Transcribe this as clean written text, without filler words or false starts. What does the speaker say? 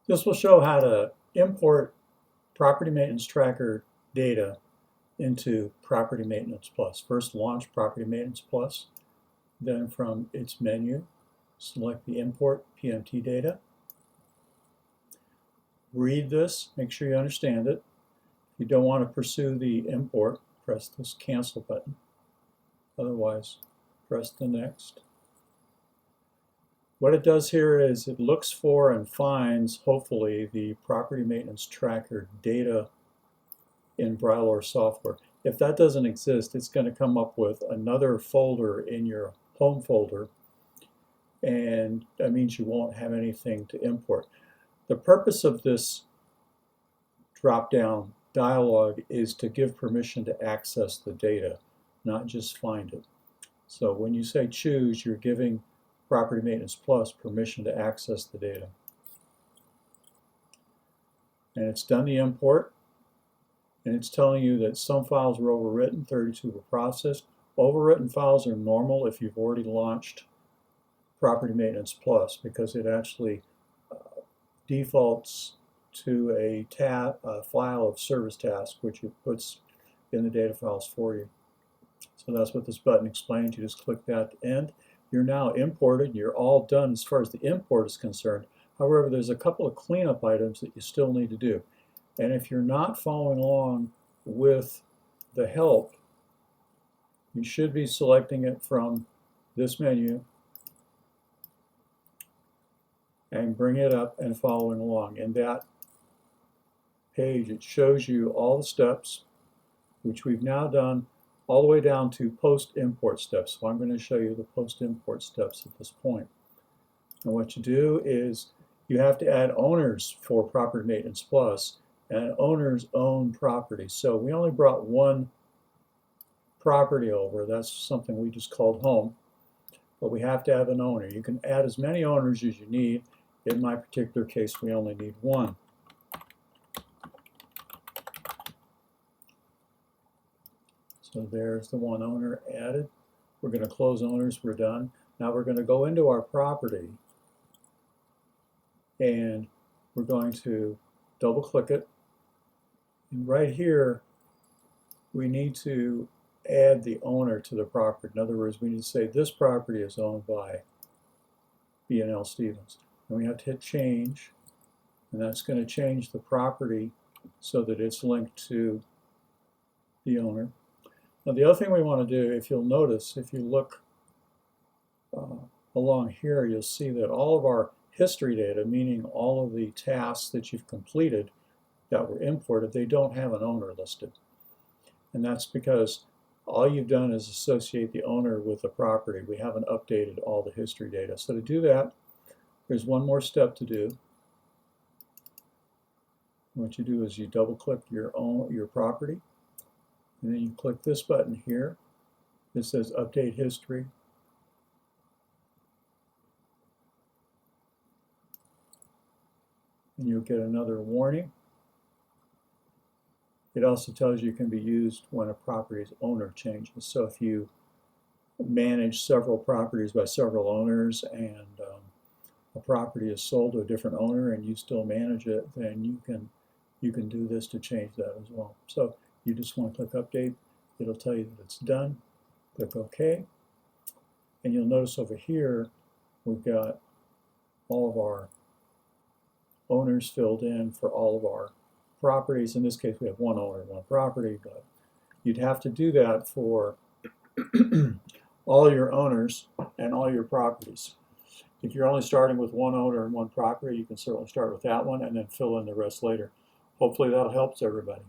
This will show how to import property maintenance tracker data into Property Maintenance Plus. First, launch Property Maintenance Plus. Then from its menu, select the Import PMT data. Read this, make sure you understand it. If you don't want to pursue the import, press this Cancel button. Otherwise, press the Next. What it does here is it looks for and finds, hopefully, the property maintenance tracker data in Brylor software. If that doesn't exist, it's going to come up with another folder in your home folder, and that means you won't have anything to import. The purpose of this drop-down dialog is to give permission to access the data, not just find it. So when you say choose, you're giving Property Maintenance Plus permission to access the data. And it's done the import, and it's telling you that some files were overwritten, 32 were processed. Overwritten files are normal if you've already launched Property Maintenance Plus, because it actually defaults to a file of service task, which it puts in the data files for you. So that's what this button explains. You just click that to end. You're now imported. You're all done as far as the import is concerned. However, there's a couple of cleanup items that you still need to do. And if you're not following along with the help, you should be selecting it from this menu and bring it up and following along. In that page, it shows you all the steps, which we've now done all the way down to post-import steps. So I'm going to show you the post-import steps at this point. And what you do is you have to add owners for Property Maintenance Plus, and owners own property. So we only brought one property over. That's something we just called home. But we have to have an owner. You can add as many owners as you need. In my particular case, we only need one. So there's the one owner added. We're going to close owners. We're done. Now we're going to go into our property, and we're going to double click it. And right here, we need to add the owner to the property. In other words, we need to say this property is owned by B&L Stevens. And we have to hit change, and that's going to change the property so that it's linked to the owner. Now the other thing we want to do, if you'll notice, if you look along here, you'll see that all of our history data, meaning all of the tasks that you've completed that were imported, they don't have an owner listed. And that's because all you've done is associate the owner with the property. We haven't updated all the history data. So to do that, there's one more step to do. What you do is you double click your property, and then you click this button here. It says Update History. And you'll get another warning. It also tells you it can be used when a property's owner changes. So if you manage several properties by several owners, and a property is sold to a different owner and you still manage it, then you can do this to change that as well. So you just want to click Update. It'll tell you that it's done. Click OK. And you'll notice over here we've got all of our owners filled in for all of our properties. In this case, we have one owner, one property, but you'd have to do that for all your owners and all your properties. If you're only starting with one owner and one property, you can certainly start with that one and then fill in the rest later. Hopefully that helps everybody.